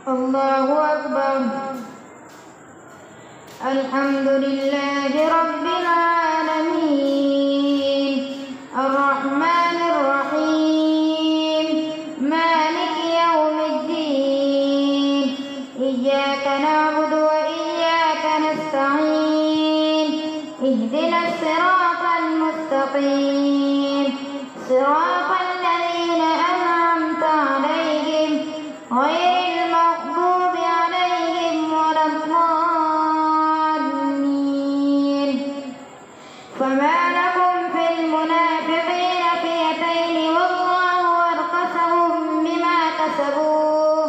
الله أكبر. الحمد لله رب العالمين الرحمن الرحيم مالك يوم الدين إياك نعبد وإياك نستعين اهدنا الصراط المستقيم صراط الذين أنعمت عليهم غير المغضوب عليهم ولا الضالين. فما لكم في المنافقين فئتين والله أركسهم بما كسبوا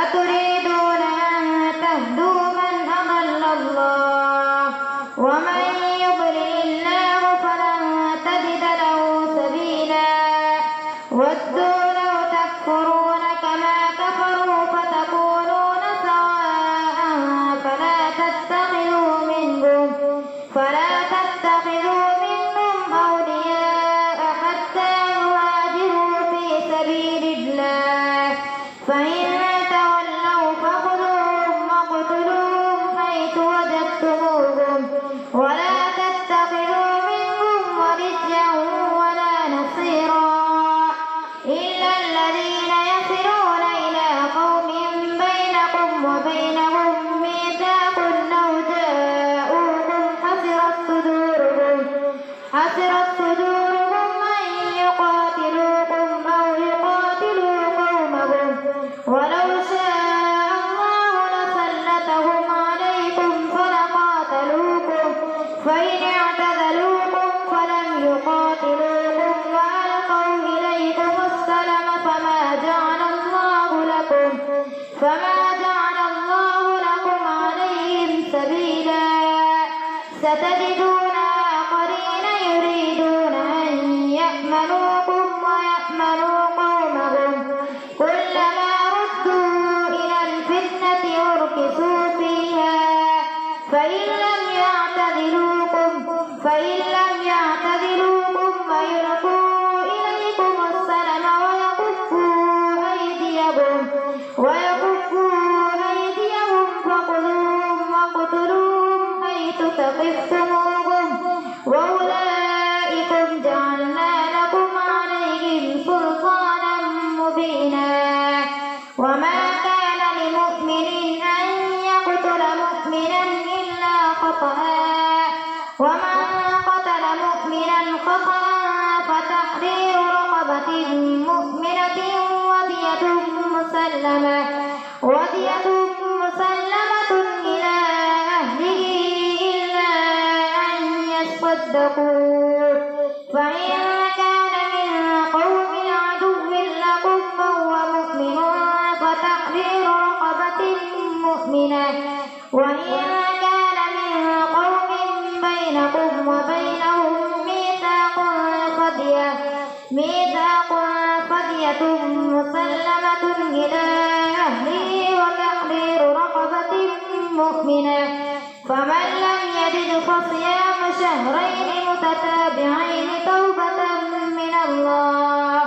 أتريدون أن تهدوا من أضل الله ومن يضلل الله فلن تجد له سبيلا ودوا لو تكفرون كما كفروا فتكونون سواء فلا تتخذوا منهم أولياء حتى يهاجروا في سبيل الله فإن تولوا فخذوهم واقتلوهم حيث وجدتموهم ولا تتخذوا منهم وليا ولا نصيرا إلا الذين يصلون إلى قوم بينكم وبينهم ميثاق أو جاءوكم حسرت صدورهم أن يقاتلوكم أو يقاتلوا قومهم ولو شاء الله لسلطهم عليكم فلقاتلوكم فإن اعتزلوكم فلم يقاتلوكم وألقوا إليكم السلم فما جعل الله لكم عليهم سبيلا ستجدون آخرين يريدون أن يأمنوكم ويأمنوا قومهم كلما ردوا إلى الفتنة أركسوا فيها فإن لم يعتزلوكم ويلقوا إليكم السلم ويكفوا أيديهم فخذوهم واقتلوهم حيث ثقفتموهم وأولئكم جعلنا لكم عليهم سلطانا مبينا. وما كان لمؤمن أن يقتل مؤمنا إلا خطأ ومن قتل مؤمنا خطأ فتحرير رقبة مؤمنة ودية مسلمة إلى أهله إلا أن يصدقوا فإن كان من قوم عدو لكم فهو مؤمن فتحرير رقبة مؤمنة وإن كان من قوم بينكم وبينهم ميثاق فدية مسلمة إلى أهله وتحرير رقبة مؤمنة فمن لم يجد فصيام شهرين متتابعين توبة من الله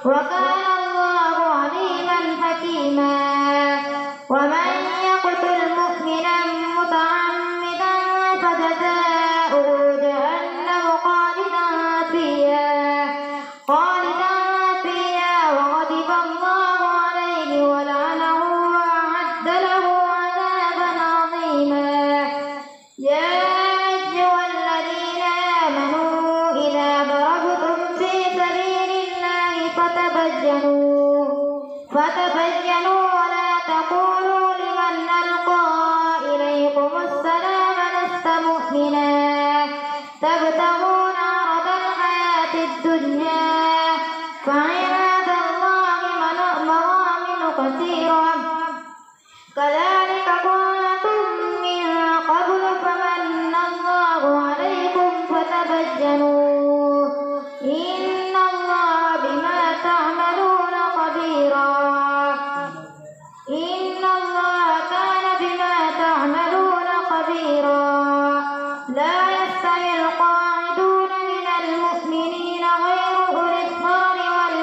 وكان الله عليما حكيما. ومن يقتل مؤمنا متعمدا فجزاؤه جهنم خالدا فيها وغضب الله عليه ولعنه وأعد له عذابا عظيما. يا أيها الذين آمنوا إذا ضربتم في سبيل الله فتبينوا ولا تقولوا لمن ألقى إليكم السلام لست مؤمنا تبتغون عرض الحياة الدنيا فعند الله مغانم كثيرة كذلك كنتم من قبل فمن الله عليكم فتبينوا إن الله بما تعملون خبيرا. إن الله كان بما تعملون خبيرا. لا يستوي القاعدون من المؤمنين غير أولي الضرر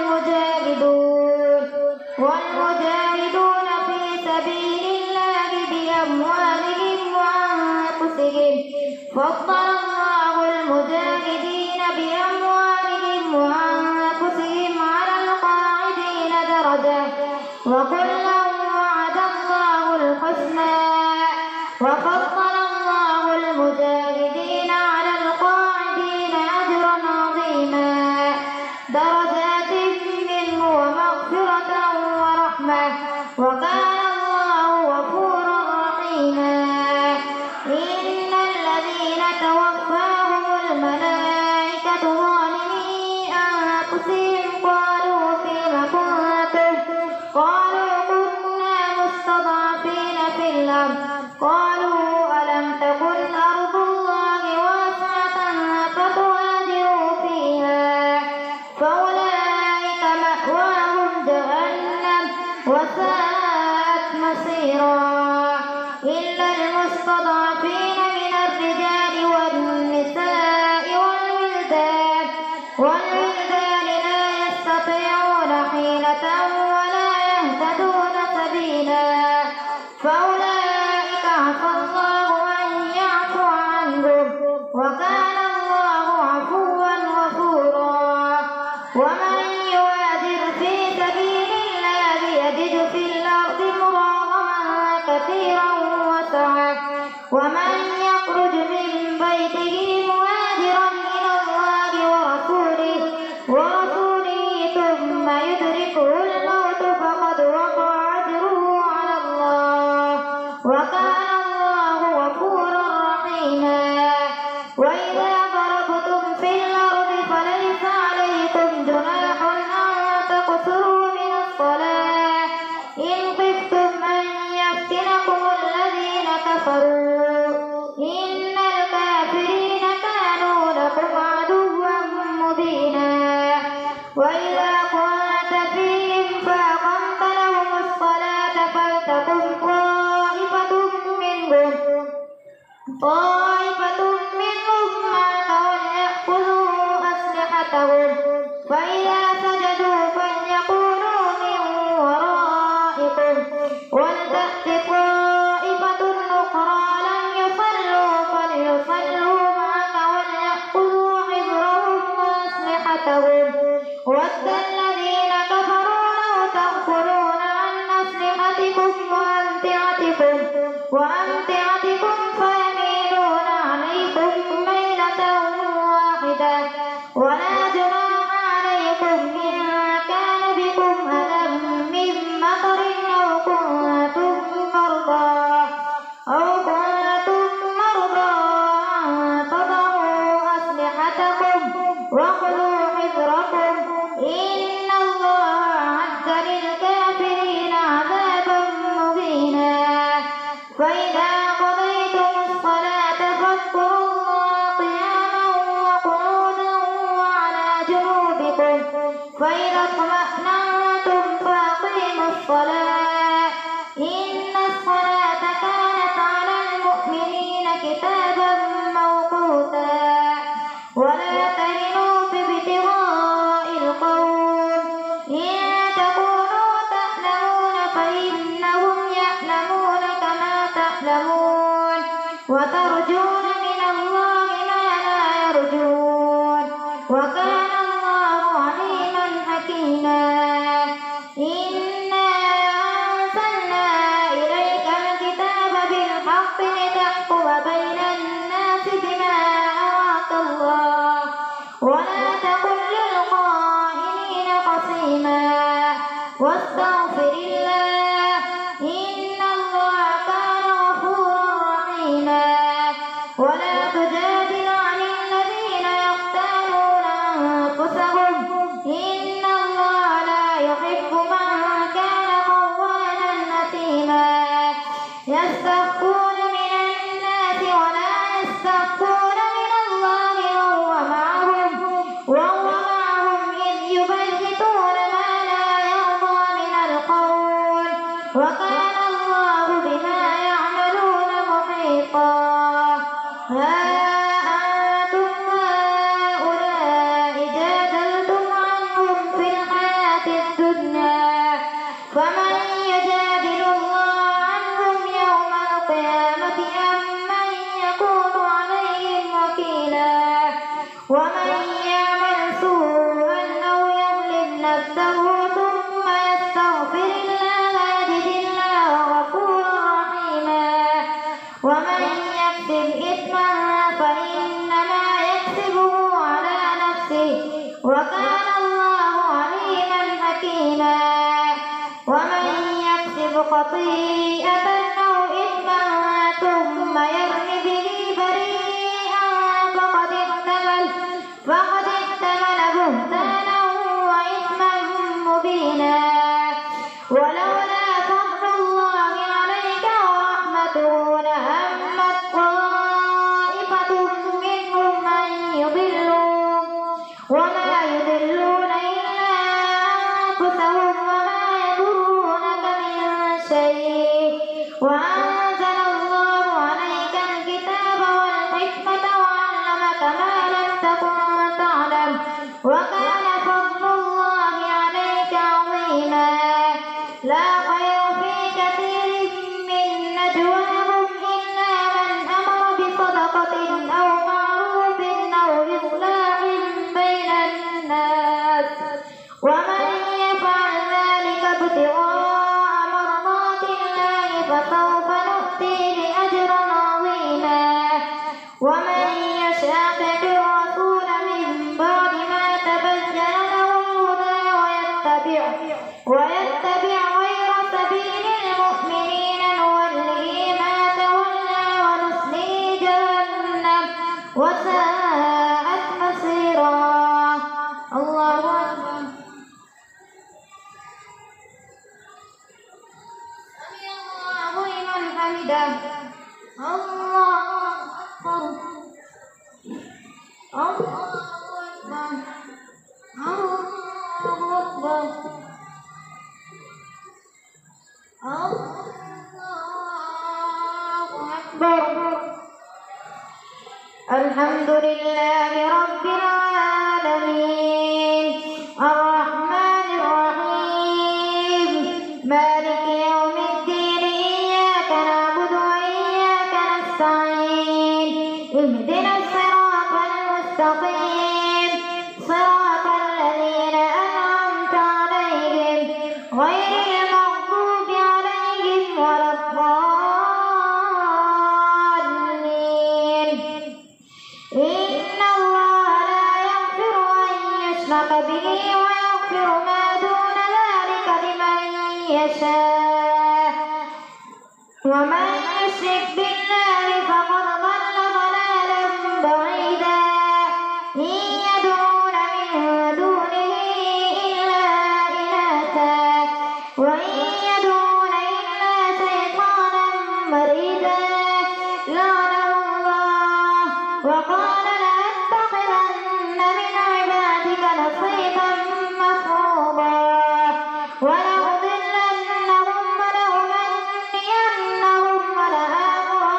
والمجاهدون في سبيل الله بأموالهم وأنفسهم فضل الله المجاهدين بأموالهم وأنفسهم على القاعدين درجة وكلا وعد الله الحسنى وفضل الله المجاهدين على القاعدين أجرا عظيما درجات منه ومغفرة ورحمة وكان الله غفورا رحيما إن الذين توفاهم الملائكة ظالمي أنفسهم قالوا فيم كنتم قالوا كنا مستضعفين في الأرض قالوا ألم تكن أرض الله واسعة فتهاجروا فيها فأولئك مأواهم جهنم وساءت مصيرا إلا المستضعفين من الرجال والنساء والولدان لا يستطيعون حيلة ولا يهتدون سبيلا فأولئك عسى الله أن يعفو عنهم وكان الله عفوا غفورا ومن يهاجر في سبيل الله يجد في الأرض مراغما كثيرا وسعة ومن يخرج من بيته مهاجرا إلى الله ورسوله ثم يدركه الموت فقد وقع أجره على الله وكان الله غفورا رحيما وإذا ضربتم في الأرض فليس عليكم جناح أن تقصروا من الصلاة إن خفتم أن يفتنكم الذين كفروا إن الكافرين كانوا لكم عدوا مبينا وإذا كنت فيهم فأقمت لهم الصلاة فلتقم طائفة منهم معك وليأخذوا أسلحتهم فإذا سجدوا فليكونوا من ورائكم ولتأت طائفة أخرى لم يصلوا فليصلوا معك وليأخذوا حذرهم وأسلحتهم ود الذين كفروا لو تغفلون عن أسلحتكم وأمتعتكم فيميلون عليكم ميلة واحدة ولا جناح عليكم إن كان بكم أذى من مطر أو كنتم مرضى أن تضعوا أسلحتكم وخذوا حذركم إن الله أعد للكافرين عذابا مهينا فإذا قضيتم الصلاة فاذكروا الله قياما وقعودا وعلى جنوبكم فإذا اطمأننتم فأقيموا الصلاة إن الصلاة كانت على المؤمنين كتابا موقوتا ولا تهنوا في ابتغاء القوم إن تكونوا تألمون فإنهم يألمون كما تألمون وترجون من الله ما لا يرجون وكان الله عليما حكيما إنا أنزلنا إليك الكتاب بالحق لتحكم بين الناس بما أراك الله ولا تكن للخائنين خصيما واستغفر الله إن الله كان غفورا رحيما ولا تجادل عن الذين يختانون أنفسهم إن الله لا يحب من كان خوانا أثيما يستخفون من الناس ولا يستخفون من الله وهو معهم إذ يبيتون ما لا يرضى من القول وكان الله بما يعملون محيطا ها أنتم هؤلاء جادلتم عنهم في الحياة الدنيا فمن يجادل الله أمن يكون عليهم وكيلا ومن يعمل سوءا أو يظلم نفسه ثم يستغفر الله يجد الله غفورا رحيما ومن يكسب إثما فإنما يكسبه على نفسه وكان الله عليما حكيما ومن يكسب خطيئة أو إثما ثم يرم به بريئا فقد احتمل بهتانا وإثما مبينا ولولا فضل الله عليك ورحمته لهمت طائفة منهم أن يضلوك وما يضلون إلا أنفسهم وما يضرونك من شيء وأنزل الله عليك الكتاب والحكمة وعلمك ما لم تكن تعلم وكان فضل الله عليك عظيما لا خير في كثير من نجواهم إلا من أمر بصدقة أو معروف أو إصلاح بين الناس ومن يفعل ذلك ابتغاء مرضات الله فسوف نؤتيه أجرا عظيما ومن يشاقق الرسول من بعد ما تبين له الهدى ويتبع غير سبيل المؤمنين نوله ما تولى ونصليه جهنم وساءت مصيرا الله أكبر سمع الله لمن حمده الله أكبر الله أكبر الله أكبر الله أكبر الحمد لله رب العالمين الرحمن الرحيم مالك يوم الدين إياك نعبد وإياك نستعين اهدنا الصراط المستقيم صراط الذين أنعمت عليهم غير المغضوب عليهم ولا الضالين إن الله لا يغفر أن يشرك به ويغفر ما دون ذلك لمن يشاء ومن يشرك بالله فقد ضل ضلالا بعيدا إن يدعون من دونه إلا إناثا وإن يدعون إلا شيطانا مريدا لعنه الله وقال لأتخذن من عبادك نصيبا مفروضا ولأضلنهم ولأمنينهم ولآمرنهم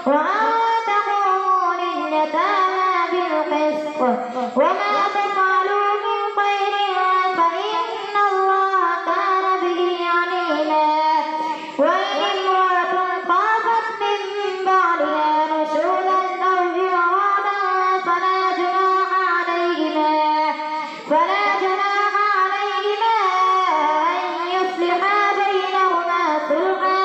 وأن تقوموا لليتامى بالقسط وما تفعلوا من خير فإن الله كان به عليما. وإن امرأة خافت من بعدها نشوزا أو إعراضا فلا جناح عليهما أن يصلحا بينهما صلحا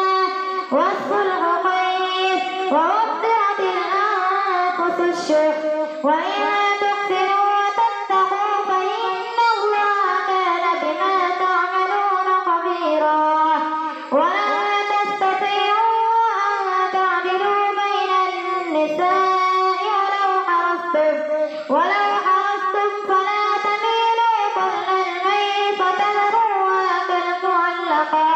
والصلح خير ووفرت الأنفس الشح وإن تحسنوا وتتقوا فإن الله كان بما تعملون خبيرا. ولا تستطيعوا أن تعدلوا بين النساء ولو حرصتم فلا تميلوا كل الميل فتذروها كالمعلقة.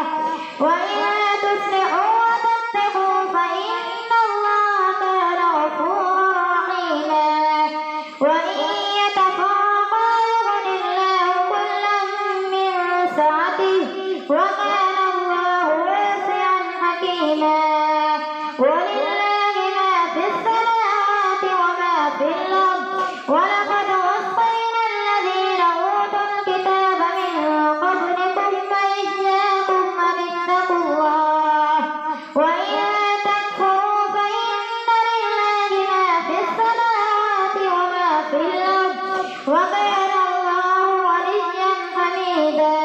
وإن تصلحوا وتتقوا فإن الله كان غفورا رحيما. وإن يتفرقا يغن الله كلا من سعته وكان الله واسعا حكيما. ولله ما في السماوات وما في الأرض ولقد وصينا الذين أوتوا الكتاب من قبلكم وإياكم أن اتقوا الله. وإن تكفروا فإن لله ما في السماوات وما في الأرض وكان الله غنيا حميدا.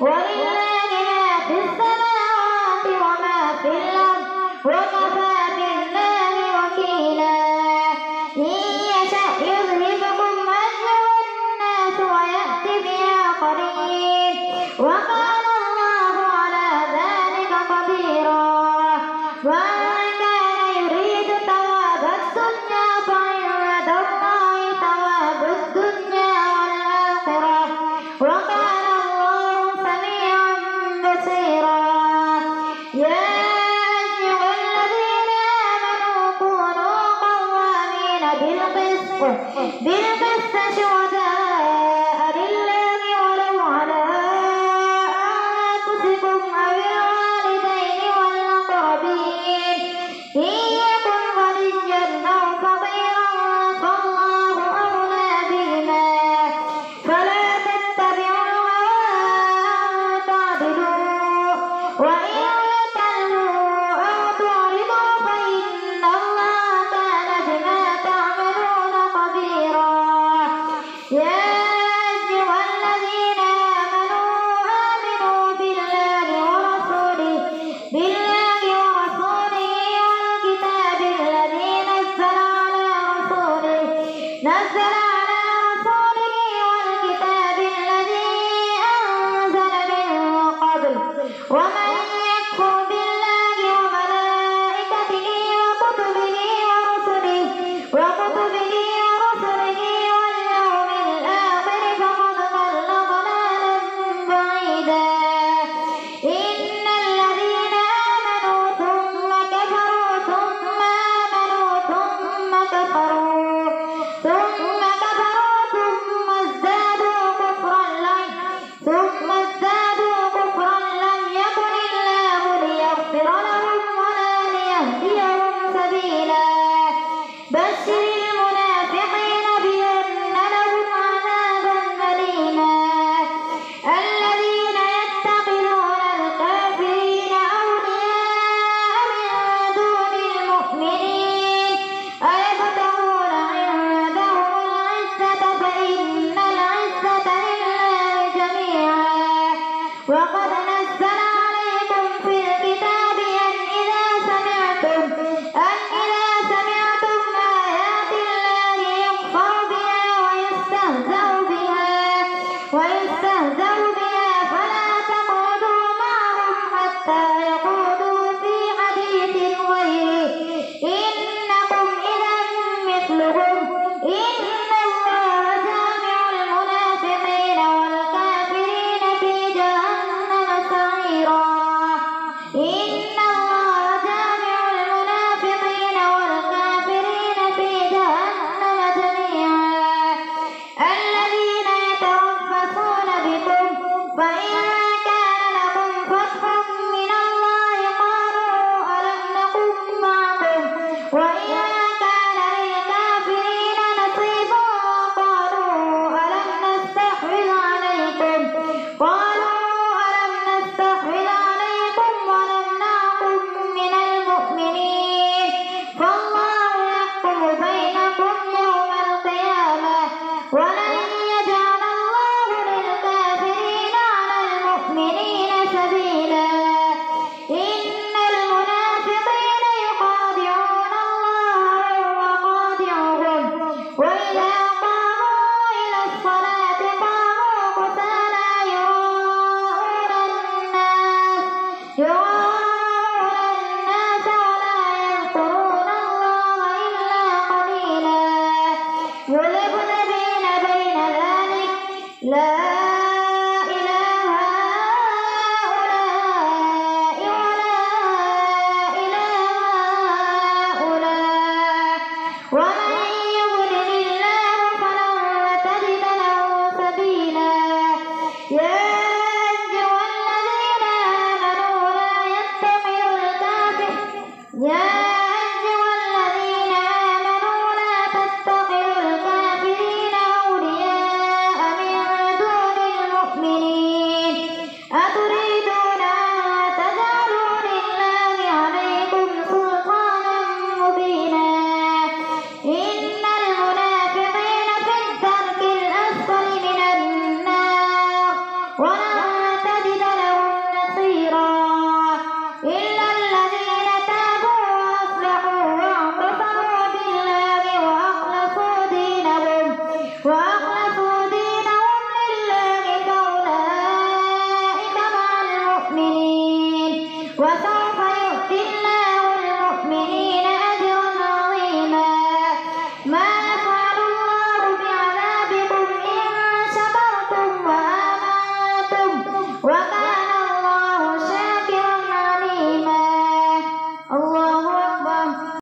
ولله ما في السماوات وما في الأرض وكفى بالله وكيلا. إن يشأ يذهبكم أيها الناس ويأتي بآخرين وكان الله على ذلك قديرا. ومن كان يريد ثواب الدنيا فعند الله ثواب الدنيا والآخرة وكان الله سميعا بصيرا. يا أيها الذين آمنوا كونوا قوامين بالقسط شهداء لله ولو على أنفسكم أو الوالدين والأقربين إن يكن غنيا أو فقيرا فالله أولى بهما فلا تتبعوا الهوى أن تعدلوا. وإن تلووا أو تعرضوا فإن الله كان بما تعملون خبيرا. يا أيها الذين آمنوا بالله ورسوله والكتاب الذي نزل على رسوله